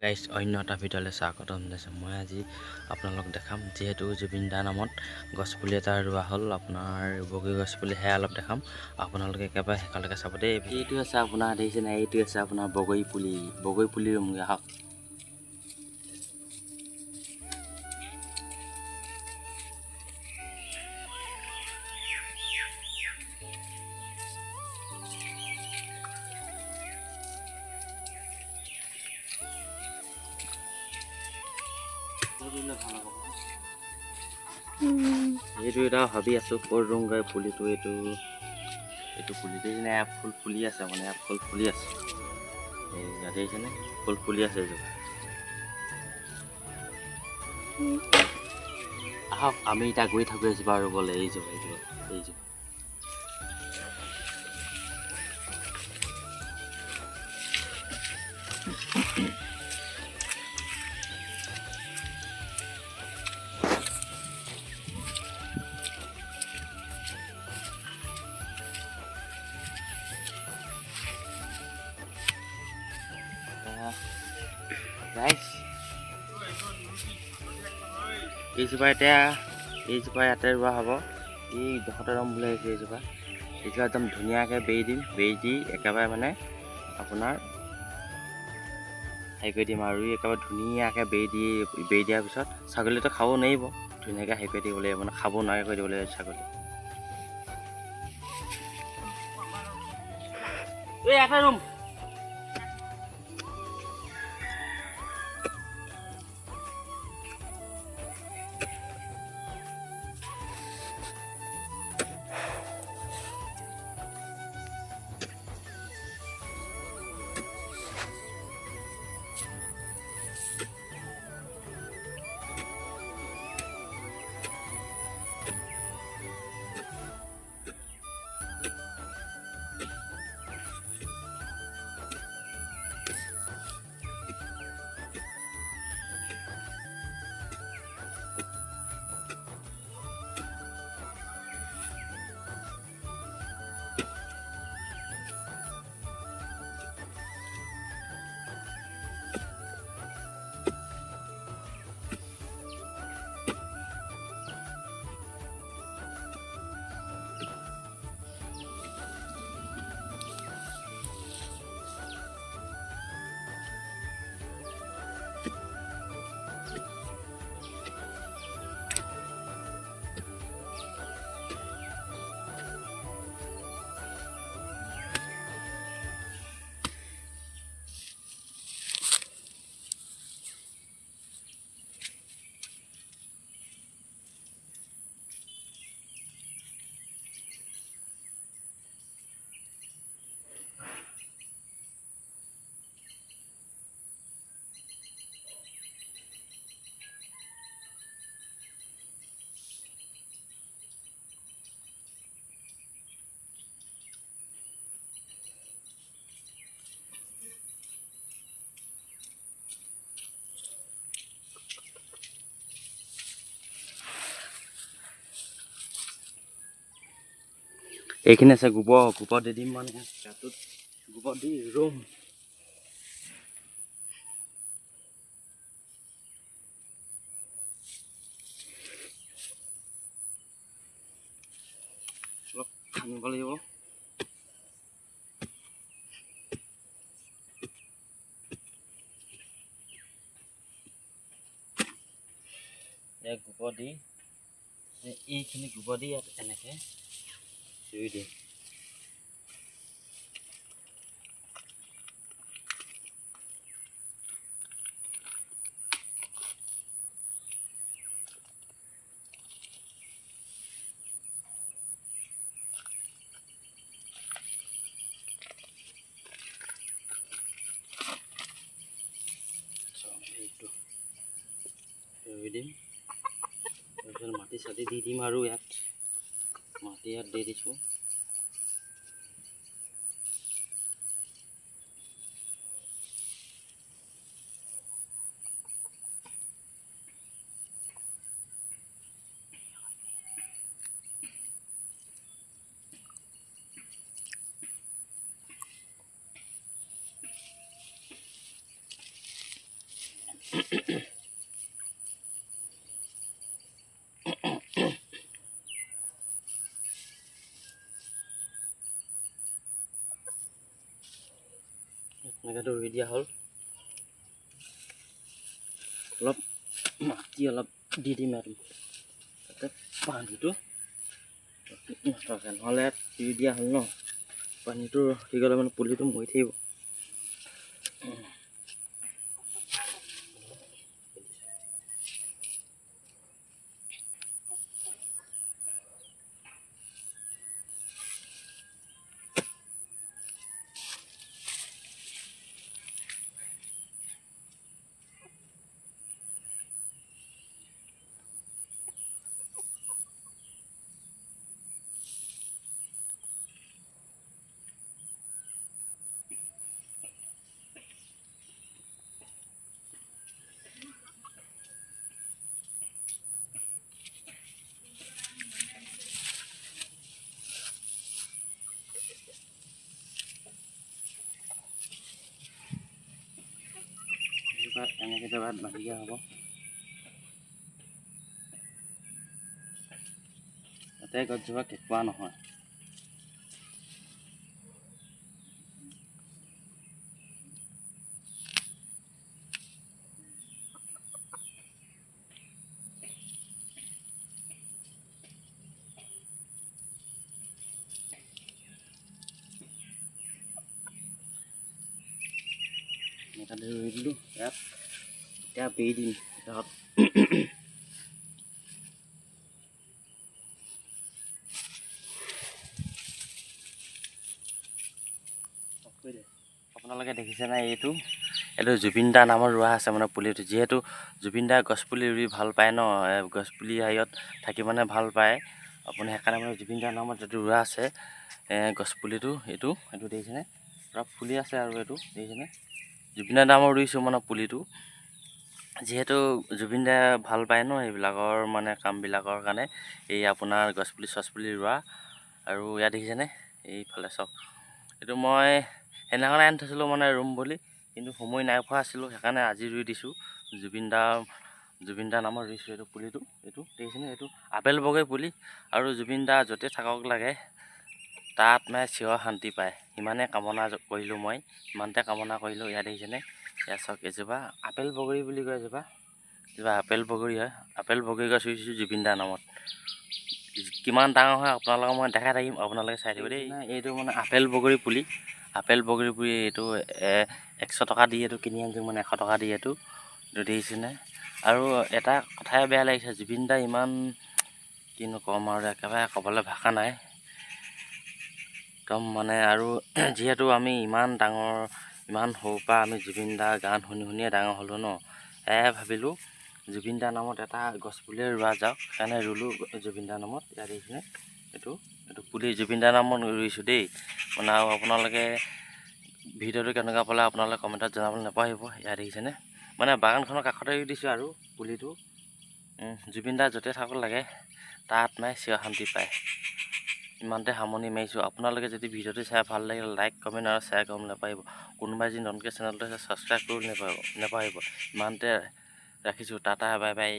Guys অন্য এটা ভিডিঅ'লৈ স্বাগতম জনাইছোঁ। মই আজি আপোনালোক দেখাম যিহেতু জুবিন দাৰ নামত গছপুলি এটা ৰোৱা হ'ল, আপোনাৰ বগৰী গছপুলি সেয়া অলপ দেখাম। আপোনালোকে একেবাৰে শেষলৈকে চাব দেই। এইটো আছে আপোনাৰ দেখিছেনে, এইটো আছে আপোনাৰ বগৰী পুলি ৰুমগৈ আহক। এইটো এটা ভাবি আছোঁ ক'ত ৰুমগৈ পুলিটো। এইটো পুলিটো যেনে ফুল ফুলি আছে, মানে ফুল ফুলি আছে। এই দেখিছেনে, ফুল ফুলি আছে এইযোৰ। আহক আমি এতিয়া গৈ থাকোঁ এজোপা ৰুবলৈ। এইযোৰ এইজোপা ইয়াতে ৰোৱা হ'ব। এই জহতে ৰুম বুলি আহিছে। এইজোপা একদম ধুনীয়াকৈ বেৰি দিম। বেৰি দি একেবাৰে মানে আপোনাৰ হেৰি কৰি দিম আৰু একেবাৰে ধুনীয়াকৈ বেৰি দিয়াৰ পিছত ছাগলীটো খাব নোৱাৰিব। ধুনীয়াকৈ হেৰি কৰি দিব লাগিব, মানে খাব নোৱাৰে কৰি দিব লাগিব ছাগলী। এটা ৰুম এইখিনি আছে গোবৰ দি দিম, মানে গাটোত গোবৰ দি ৰুম। অলপ খান্দিব লাগিব। গোবৰ দি এইখিনি গোবৰ দি ইয়াত এনেকৈ ৰুই দিম। এইটো ৰুই দিম, তাৰপিছত মাটি চাটি দি দিম আৰু ইয়াত দি দিছোঁ। এনেকৈ ৰুই দিয়া হ'ল। অলপ মাটি অলপ দি দিম আৰু তাতে পানীটো নথকা, নহ'লে ৰুই দিয়া হ'ল ন, পানীটো ৰখি গ'লে মানে পুলিটো মৰি থাকিব। এনেকৈ জেগাত বান্ধি দিয়া হ'ব, যাতে গছজোপা কেঁকুৱা নহয়। এনেকৈ ৰুই দিলোঁ ইয়াত, এতিয়া বেৰি দিম ইয়াত। আপোনালোকে দেখিছেনে, এইটো জুবিন দা নামৰ ৰোৱা আছে মানে পুলিটো। যিহেতু জুবিন দাই গছপুলি ৰুই ভাল পায় ন, গছপুলি হেৰিয়ত থাকি মানে ভাল পায় আপুনি, সেইকাৰণে মানে জুবিন দাৰ নামত যিটো ৰোৱা আছে গছপুলিটো, এইটো দেখিছেনে, পূৰা ফুলি আছে। আৰু এইটো দেখিছেনে, জুবিন দাৰ নামৰ ৰুইছোঁ মানে পুলিটো। যিহেতু জুবিন দাই ভাল পায় ন এইবিলাকৰ মানে কামবিলাকৰ কাৰণে, এই আপোনাৰ গছপুলি চছপুলি ৰোৱা। আৰু ইয়াত দেখিছেনে, এইফালে চাওক, এইটো মই সেইদিনাখন আনি থৈছিলোঁ মানে ৰুম বুলি, কিন্তু সময় নাই পোৱা আছিলোঁ, সেইকাৰণে আজি ৰুই দিছোঁ। জুবিন দাৰ নামত ৰুইছোঁ এইটো পুলিটো। এইটো দেখিছেনে, এইটো আপেল বগৰী পুলি। আৰু জুবিন দা য'তে থাকক লাগে তাত মানে চিৰ শান্তি পায়, ইমানে কামনা কৰিলোঁ মই, ইমানতে কামনা কৰিলোঁ। ইয়াত দেখিছেনে, ইয়াত চাওক, এজোপা আপেল বগৰী বুলি কয়, এজোপা আপেল বগৰী হয়। আপেল বগৰী গছ ৰুইছোঁ জুবিন দাৰ নামত। কিমান ডাঙৰ হয় আপোনালোকক মই দেখাই থাকিম, আপোনালোকে চাই থাকিব দেই। এইটো মানে আপেল বগৰী পুলি, আপেল বগৰী পুলি। এইটো 100 টকা দি এইটো কিনি আনিছোঁ, মানে 100 টকা দি এইটো দেখিছেনে। আৰু এটা কথাই বেয়া লাগিছে, জুবিন দা ইমান কিনো ক'ম আৰু, একেবাৰে ক'বলৈ ভাষা নাই একদম মানে। আৰু যিহেতু আমি ইমান ডাঙৰ, ইমান সৰুৰ পৰা আমি জুবিন দাৰ গান শুনি শুনিয়ে ডাঙৰ হ'লোঁ ন, ভাবিলোঁ জুবিন দাৰ নামত এটা গছপুলিয়ে ৰোৱা যাওক, সেইকাৰণে ৰুলোঁ জুবিন দাৰ নামত। ইয়াত দেখিছেনে, এইটো পুলি জুবিন দাৰ নামত ৰুইছোঁ দেই মানে। আৰু আপোনালোকে ভিডিঅ'টো কেনেকুৱা পালে আপোনালোকে কমেণ্টত জনাবলৈ নাপাহৰিব। ইয়াত দেখিছেনে, মানে বাগানখনৰ কাষতে ৰুই দিছোঁ আৰু পুলিটো। জুবিন দা য'তে থাকক লাগে তাত মানে চিৰ শান্তি পায়, ইমানতে সামৰণি মাৰিছোঁ। আপোনালোকে যদি ভিডিঅ'টো চাই ভাল লাগিলে লাইক কমেণ্ট আৰু শ্বেয়াৰ কৰিবলৈ নাপাহৰিব। কোনোবাই যদি নতুনকৈ চেনেলটো ছাবস্ক্ৰাইব কৰিবলৈ নাপাহৰিব। ইমানতে ৰাখিছোঁ, টাটা বাই বাই।